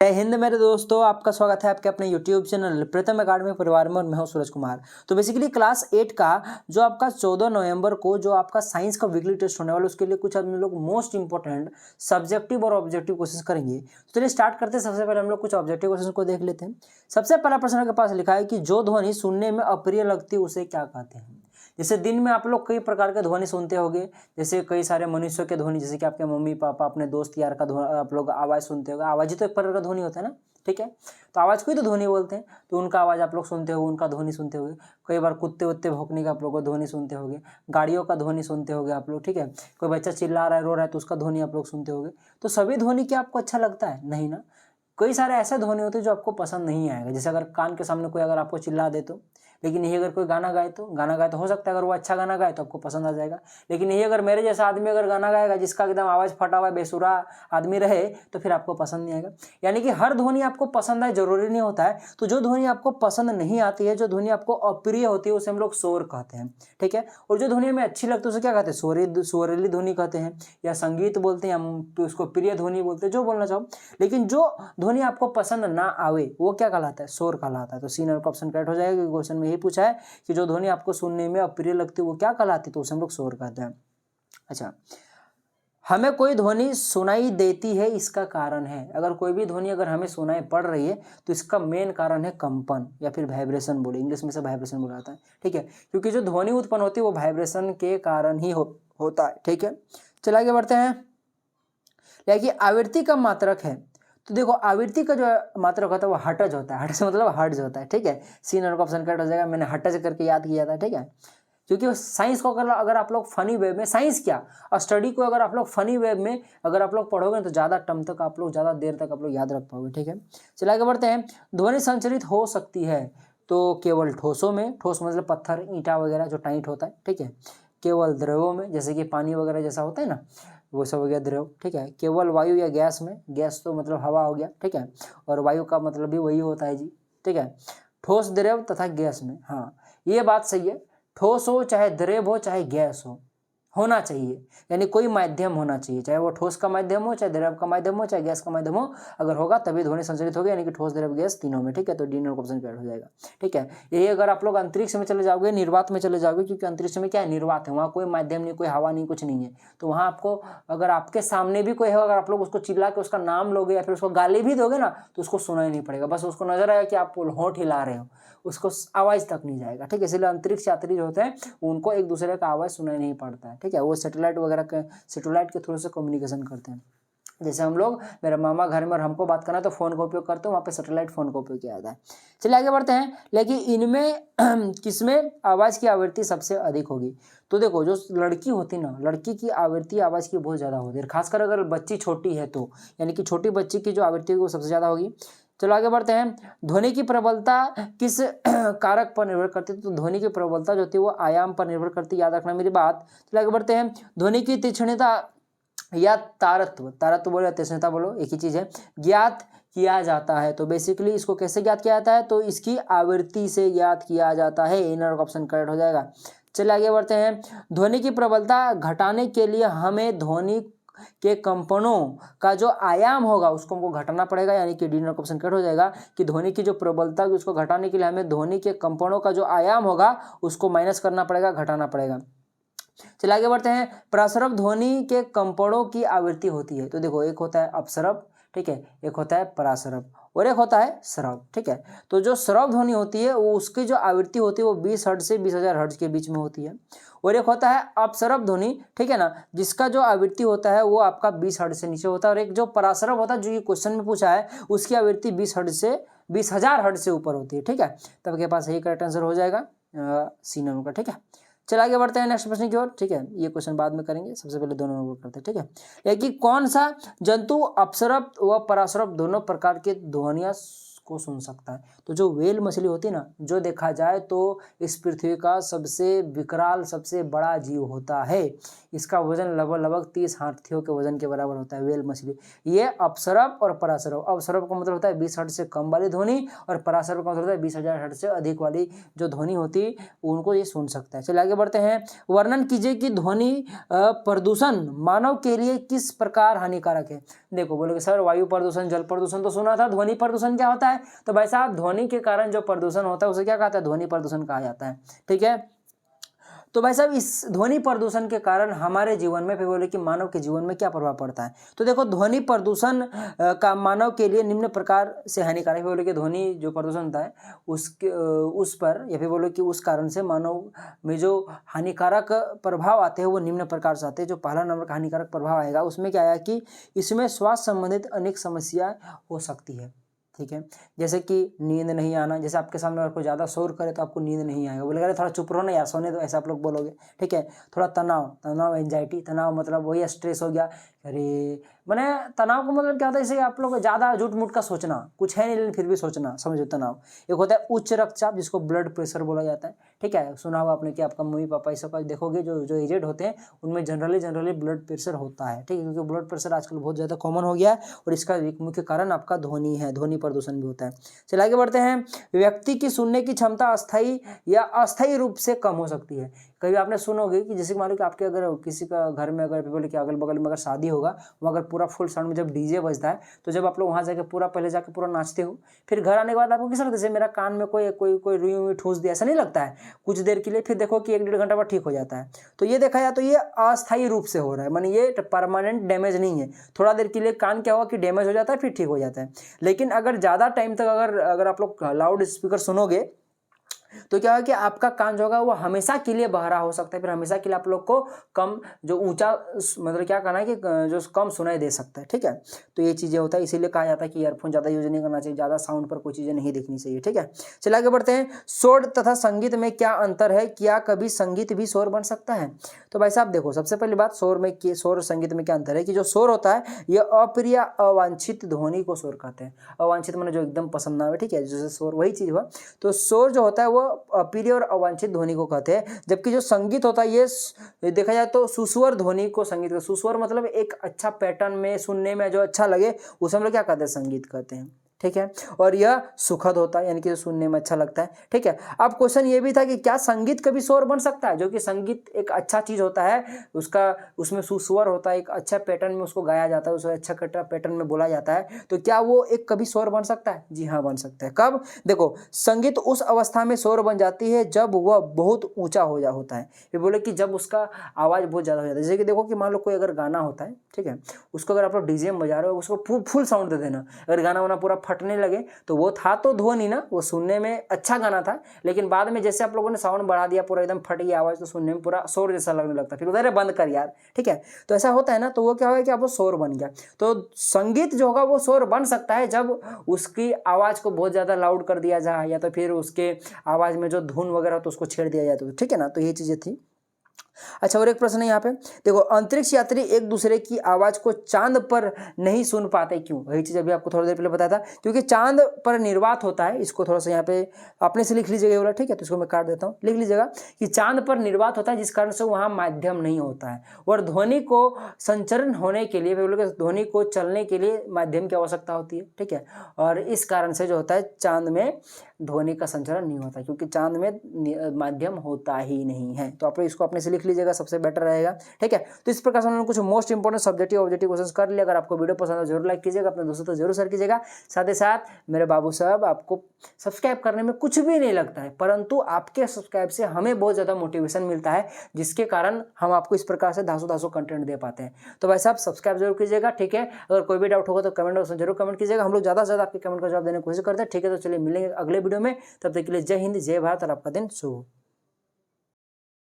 जय हिंद मेरे दोस्तों, आपका स्वागत है आपके अपने YouTube चैनल प्रीतम अकादमी परिवार में और मैं हूं सूरज कुमार। तो बेसिकली क्लास 8 का जो आपका 14 नवंबर को जो आपका साइंस का वीकली टेस्ट होने वाला है, उसके लिए कुछ हम लोग मोस्ट इंपॉर्टेंट सब्जेक्टिव और ऑब्जेक्टिव क्वेश्चन करेंगे। तो चलिए स्टार्ट करते हैं। सबसे पहले हम लोग कुछ ऑब्जेक्टिव क्वेश्चन को देख लेते हैं। सबसे पहला प्रश्न आपके पास लिखा है कि जो ध्वनि सुनने में अप्रिय लगती है उसे क्या कहते हैं। जैसे दिन में आप लोग कई प्रकार के ध्वनि सुनते होंगे, जैसे कई सारे मनुष्यों के ध्वनि, जैसे कि आपके मम्मी पापा अपने दोस्त यार का आप लोग आवाज़ सुनते होंगे। आवाज़ ही तो एक प्रकार का ध्वनि होता है ना, ठीक है। तो आवाज़ को ही तो ध्वनि बोलते हैं। तो उनका आवाज़ आप लोग सुनते हो, उनका ध्वनि सुनते होंगे। कई बार कुत्ते उत्ते भौंकने का आप लोग को ध्वनि सुनते होंगे, गाड़ियों का ध्वनि सुनते होंगे आप लोग, ठीक है। कोई बच्चा चिल्ला रहा है, रो रहा है, तो उसका ध्वनि आप लोग सुनते होंगे। तो सभी ध्वनि क्या आपको अच्छा लगता है? नहीं ना। कई सारे ऐसे ध्वनि होते हैं जो आपको पसंद नहीं आएगा। जैसे अगर कान के सामने कोई अगर आपको चिल्ला दे तो, लेकिन यही अगर कोई गाना गाए तो हो सकता है अगर वो अच्छा गाना गाए तो आपको पसंद आ जाएगा। लेकिन यही अगर मेरे जैसा आदमी अगर गाना गाएगा जिसका एकदम आवाज़ फटा हुआ बेसुरा आदमी रहे तो फिर आपको पसंद नहीं आएगा। यानी कि हर ध्वनि आपको पसंद आए जरूरी नहीं होता है। तो जो ध्वनि आपको पसंद नहीं आती है, जो ध्वनि आपको अप्रिय होती है, उसे हम लोग शोर कहते हैं, ठीक है। और जो ध्वनि हमें अच्छी लगती है उसे क्या कहते हैं? सुरीली ध्वनि कहते हैं, या संगीत बोलते हैं हम, तो उसको प्रिय ध्वनि बोलते हैं, जो बोलना चाहो। लेकिन जो ध्वनि आपको पसंद ना आवे वो क्या कहलाता है? शोर कहलाता है। तो सी नंबर का ऑप्शन करेक्ट हो जाएगा, क्योंकि क्वेश्चन में यही पूछा है कि जो ध्वनि आपको सुनने में अप्रिय लगती है वो क्या कहलाती है, तो उसे हम लोग शोर कहते हैं। अच्छा, हमें कोई ध्वनि सुनाई देती है, इसका कारण है। अगर कोई भी ध्वनि अगर हमें सुनाई पड़ रही है तो इसका मेन कारण है कंपन, या फिर वाइब्रेशन बोले, इंग्लिश में से वाइब्रेशन बोला जाता है, ठीक है। क्योंकि जो ध्वनि उत्पन्न होती है वो वाइब्रेशन के कारण ही होता है, ठीक है। चलिए आगे बढ़ते हैं। यानी आवृत्ति का मात्रक है, तो देखो आवृत्ति का जो मात्रक होता है वो हर्ट्ज होता है। हर्ट्ज मतलब हर्ट्ज होता है, ठीक है। सी नंबर का ऑप्शन करेक्ट हो जाएगा। मैंने हर्ट्ज करके याद किया था, ठीक है। क्योंकि साइंस को अगर आप लोग फनी वे में, साइंस क्या और स्टडी को अगर आप लोग फनी वे में अगर आप लोग पढ़ोगे तो ज़्यादा टर्म तक आप लोग, ज़्यादा देर तक आप लोग याद रख पाओगे, ठीक है। चलिए आगे बढ़ते हैं। ध्वनि संचरित हो सकती है तो केवल ठोसों में, ठोस मतलब पत्थर ईंटा वगैरह जो टाइट होता है, ठीक है। केवल द्रवों में, जैसे कि पानी वगैरह जैसा होता है ना, वो सब हो गया द्रव, ठीक है। केवल वायु या गैस में, गैस तो मतलब हवा हो गया, ठीक है। और वायु का मतलब भी वही होता है जी, ठीक है। ठोस द्रव तथा गैस में, हाँ ये बात सही है। ठोस हो चाहे द्रव हो चाहे गैस हो, होना चाहिए, यानी कोई माध्यम होना चाहिए, चाहे वो ठोस का माध्यम हो, चाहे द्रव का माध्यम हो, चाहे गैस का माध्यम हो, अगर होगा तभी ध्वनि संचरित होगी, यानी कि ठोस द्रव गैस तीनों में, ठीक है। तो डी नंबर ऑप्शन करेक्ट हो जाएगा, ठीक है। यही अगर आप लोग अंतरिक्ष में चले जाओगे, निर्वात में चले जाओगे, क्योंकि अंतरिक्ष में क्या है, निर्वात है, वहाँ कोई माध्यम नहीं, कोई हवा नहीं, कुछ नहीं है। तो वहाँ आपको अगर आपके सामने भी कोई है, अगर आप लोग उसको चिल्ला के उसका नाम लोगे या फिर उसको गाली भी दोगे ना तो उसको सुनाई नहीं पड़ेगा, बस उसको नजर आएगा कि आप होंठ हिला रहे हो, उसको आवाज़ तक नहीं जाएगा, ठीक है। इसलिए अंतरिक्ष यात्री जो होते हैं उनको एक दूसरे का आवाज़ सुनाई नहीं पड़ता है, ठीक है। वो सैटेलाइट वगैरह के, सैटेलाइट के थ्रू से कम्युनिकेशन करते हैं। जैसे हम लोग, मेरे मामा घर में और हमको बात करना है तो फ़ोन का उपयोग करते हैं, वहाँ पे सैटेलाइट फ़ोन का उपयोग किया जाता है। चलिए आगे बढ़ते हैं। लेकिन इनमें किसमें आवाज़ की आवृत्ति सबसे अधिक होगी? तो देखो जो लड़की होती ना, लड़की की आवृत्ति आवाज़ की बहुत ज़्यादा होती है, खासकर अगर बच्ची छोटी है तो, यानी कि छोटी बच्ची की जो आवृत्ति होगी वो सबसे ज़्यादा होगी। चलो आगे बढ़ते हैं। ध्वनि की प्रबलता किस कारक पर निर्भर करती है? तो ध्वनि की प्रबलता जो होती है वो आयाम पर निर्भर करती है, याद रखना मेरी बात। चलो आगे बढ़ते हैं। ध्वनि की तीक्ष्णता या तारत्व, तारत्व बोलो या तीक्ष्णता बोलो, एक ही चीज है, ज्ञात किया जाता है। तो बेसिकली इसको कैसे ज्ञात किया जाता है? तो इसकी आवृत्ति से ज्ञात किया जाता है। इनर ऑप्शन करेक्ट हो जाएगा। चलिए आगे बढ़ते हैं। ध्वनि की प्रबलता घटाने के लिए हमें ध्वनि के कंपनों का जो आयाम होगा उसको हमको घटाना पड़ेगा, यानी कि डी नंबर ऑप्शन करेक्ट हो जाएगा कि ध्वनि की जो प्रबलता है उसको घटाने के लिए हमें ध्वनि के कंपनों का जो आयाम होगा उसको माइनस करना पड़ेगा, घटाना पड़ेगा। चलिए आगे बढ़ते हैं। प्रस्रव ध्वनि के कंपनों की आवृत्ति होती है। तो देखो एक होता है अपस्रव, ठीक है, एक होता है परास्रव और एक होता है स्रव, ठीक है। तो जो स्रव ध्वनि होती है वो उसकी जो आवृत्ति होती है वो 20 हर्ट्ज से 20,000 हर्ट्ज के बीच में होती है। और एक होता है अपस्रव ध्वनि, ठीक है ना, जिसका जो आवृत्ति होता है वो आपका 20 हर्ट्ज से नीचे होता है। और एक जो परास्रव होता है जो ये क्वेश्चन में पूछा है उसकी आवृत्ति 20 हर्ट्ज से 20,000 हर्ट्ज से ऊपर होती है, ठीक है। तब आपके पास यही करेक्ट आंसर हो जाएगा सी नंबर का, ठीक है। चलिए आगे बढ़ते हैं नेक्स्ट प्रश्न की ओर, ठीक है। ये क्वेश्चन बाद में करेंगे, सबसे पहले दोनों नंबर करते हैं, ठीक है। लेकिन कौन सा जंतु अपस्रव व परास्रव दोनों प्रकार के ध्वनियाँ को सुन सकता है। तो जो व्हेल मछली होती है ना, जो देखा जाए तो इस पृथ्वी का सबसे विकराल सबसे बड़ा जीव होता है। इसका वजन लगभग 30 हाथियों के वजन के बराबर होता है व्हेल मछली। ये अपसरप और परासरप, अपसरप का मतलब होता है 20 हर्ट्ज से कम वाली ध्वनि और परासरप का मतलब होता है 20,000 हर्ट्ज से अधिक वाली जो ध्वनि होती है उनको ये सुन सकता है। चलिए आगे बढ़ते हैं। वर्णन कीजिए कि ध्वनि प्रदूषण मानव के लिए किस प्रकार हानिकारक है। देखो बोलोगे सर वायु प्रदूषण, जल प्रदूषण तो सुना था, ध्वनि प्रदूषण क्या होता है? तो भाई साहब ध्वनि के कारण जो प्रदूषण होता है उसे क्या कहता है? ध्वनि प्रदूषण कहा जाता है। ठीक है, तो भाई साहब इस ध्वनि प्रदूषण के कारण हमारे जीवन में, फिर बोले कि मानव के जीवन में क्या प्रभाव पड़ता है। तो देखो ध्वनि प्रदूषण का मानव के लिए निम्न प्रकार से हानिकारक है। बोले कि ध्वनि जो प्रदूषण होता है उसके उस पर, या फिर बोले कि उस कारण से मानव में जो हानिकारक प्रभाव आते हैं वो निम्न प्रकार से आते हैं। जो पहला नंबर का हानिकारक प्रभाव आएगा उसमें क्या आया कि इसमें स्वास्थ्य संबंधित अनेक समस्या हो सकती है। ठीक है, जैसे कि नींद नहीं आना, जैसे आपके सामने अगर कोई ज़्यादा शोर करे तो आपको नींद नहीं आएगा, बोलेगा अरे थोड़ा चुप रहो ना यार, सोने दो, ऐसा आप लोग बोलोगे। ठीक है, थोड़ा तनाव एंजाइटी, तनाव मतलब वही स्ट्रेस हो गया। अरे मैंने तनाव का मतलब क्या होता है? जैसे आप लोग ज़्यादा झूठ मूठ का सोचना, कुछ है नहीं लेकिन फिर भी सोचना, समझो तनाव। एक होता है उच्च रक्तचाप जिसको ब्लड प्रेशर बोला जाता है। ठीक है, सुना होगा आपने कि आपका मम्मी पापा ये सब देखोगे जो एजेड होते हैं उनमें जनरली ब्लड प्रेशर होता है। ठीक है, क्योंकि ब्लड प्रेशर आजकल बहुत ज़्यादा कॉमन हो गया है और इसका एक मुख्य कारण आपका ध्वनि है, ध्वनि प्रदूषण भी होता है। चलिए आगे बढ़ते हैं। व्यक्ति की सुनने की क्षमता अस्थायी या अस्थायी रूप से कम हो सकती है। कभी आपने सुनोगे कि जैसे मान लो कि आपके अगर किसी का घर में अगर बोले कि अगल बगल में अगर शादी होगा, वहाँ अगर पूरा फुल साउंड में जब डीजे बजता है तो जब आप लोग वहाँ जाके पूरा पहले जाके पूरा नाचते हो, फिर घर आने के बाद आपको कैसा लगता है? जैसे मेरा कान में कोई रुई हुई ठूस दिया, ऐसा नहीं लगता है कुछ देर के लिए, फिर देखो कि 1-1.5 घंटा बाद ठीक हो जाता है। तो ये देखा जाए तो ये अस्थायी रूप से हो रहा है, मानी ये परमानेंट डैमेज नहीं है। थोड़ा देर के लिए कान क्या होगा कि डैमेज हो जाता है फिर ठीक हो जाता है। लेकिन अगर ज़्यादा टाइम तक अगर आप लोग लाउड स्पीकर सुनोगे तो क्या है कि आपका कान जो होगा वो हमेशा के लिए बहरा हो सकता है, फिर हमेशा के लिए आप लोग को कम जो ऊंचा मतलब क्या कहना है कि जो कम सुनाई दे सकता है। ठीक है, तो ये चीज़ें होता है, इसीलिए कहा जाता है कि ईयरफोन ज़्यादा यूज नहीं करना चाहिए, ज़्यादा साउंड पर कोई चीज़ें नहीं देखनी चाहिए। ठीक है, चलिए आगे बढ़ते हैं। शोर तथा संगीत में क्या अंतर है? क्या कभी संगीत भी शोर बन सकता है? तो भाई साहब देखो, सबसे पहली बात शोर और संगीत में क्या अंतर है कि जो शोर होता है ये अप्रिय अवांछित ध्वनि को शोर कहते हैं। अवांछित माने जो एकदम पसंद ना आवे। ठीक है, जैसे शोर वही चीज़ हुआ। तो शोर जो होता है वो अप्रिय और अवांछित ध्वनि को कहते हैं, जबकि जो संगीत होता है ये देखा जाए तो सुस्वर ध्वनि को संगीत का, सुस्वर मतलब एक अच्छा पैटर्न में सुनने में जो अच्छा लगे उसे हम लोग क्या कहते हैं? संगीत कहते हैं। ठीक है, और यह सुखद होता है, यानी कि सुनने में अच्छा लगता है। ठीक है, अब क्वेश्चन ये भी था कि क्या संगीत कभी शोर बन सकता है? जो कि संगीत एक अच्छा चीज होता है, उसमें सुस्वर होता है, एक अच्छा पैटर्न में उसको गाया जाता है, उसे अच्छा पैटर्न में बोला जाता है, तो क्या वो एक कभी शोर बन सकता है? जी हाँ, बन सकता है। कब? देखो, संगीत उस अवस्था में शोर बन जाती है जब वह बहुत ऊंचा होता है। ये बोले कि जब उसका आवाज बहुत ज्यादा हो जाता है। जैसे कि देखो कि मान लो कोई अगर गाना होता है, ठीक है, उसको अगर आप लोग डीजे में बजा रहे हो, उसको फुल साउंड दे देना, अगर गाना वाना पूरा फटने लगे तो वो था तो ध्वनि ना, वो सुनने में अच्छा गाना था, लेकिन बाद में जैसे आप लोगों ने साउंड बढ़ा दिया, पूरा एकदम फट गई आवाज, तो सुनने में पूरा शोर जैसा लगने लगता, फिर उधर बंद कर यार। ठीक है, तो ऐसा होता है ना, तो वो क्या होगा कि अब वो शोर बन गया। तो संगीत जो होगा वो शोर बन सकता है जब उसकी आवाज को बहुत ज्यादा लाउड कर दिया जाए, या तो फिर उसके आवाज में जो धुन वगैरह तो उसको छेड़ दिया जाए। तो ठीक है ना, तो ये चीजें थी। अच्छा, और एक प्रश्न है यहाँ पे, देखो, अंतरिक्ष यात्री एक दूसरे की आवाज को चांद पर नहीं सुन पाते, क्यों? वही चीज अभी आपको थोड़ी देर पहले बताया था, क्योंकि चांद पर निर्वात होता है। इसको थोड़ा सा यहाँ पे अपने से लिख लीजिएगा बोला। ठीक है, तो इसको मैं काट देता हूँ, लिख लीजिएगा कि चांद पर निर्वात होता है, जिस कारण से वहाँ माध्यम नहीं होता है, और ध्वनि को संचरण होने के लिए, ध्वनि को चलने के लिए माध्यम की आवश्यकता होती है। ठीक है, और इस कारण से जो होता है चांद में ध्वनि का संचरण नहीं होता, क्योंकि चांद में माध्यम होता ही नहीं है। तो आप लोग इसको अपने से लिख लीजिएगा, सबसे बेटर रहेगा। ठीक है, तो इस प्रकार से हमने कुछ most important subjective objective question कर लिया। अगर आपको वीडियो पसंद है जरूर लाइक कीजिएगा, अपने दोस्तों तो जरूर शेयर कीजिएगा। साथ ही साथ मेरे बाबू साहब, आपको सब्सक्राइब करने में कुछ भी नहीं लगता है, परंतु आपके सब्सक्राइब से हमें बहुत ज़्यादा मोटिवेशन मिलता है, जिसके कारण हम आपको इस प्रकार से धांसू कंटेंट दे पाते हैं। तो भाई साहब सब्सक्राइब जरूर कीजिएगा। ठीक है, अगर कोई भी डाउट होगा तो कमेंट बॉक्स में जरूर कमेंट कीजिएगा, हम लोग ज़्यादा से ज़्यादा आपके कमेंट का जवाब देने की कोशिश करते हैं। ठीक है, तो चलिए मिलेंगे अगले वीडियो में, तब तक के लिए जय हिंद, जय भारत और आपका दिन शुभ हो।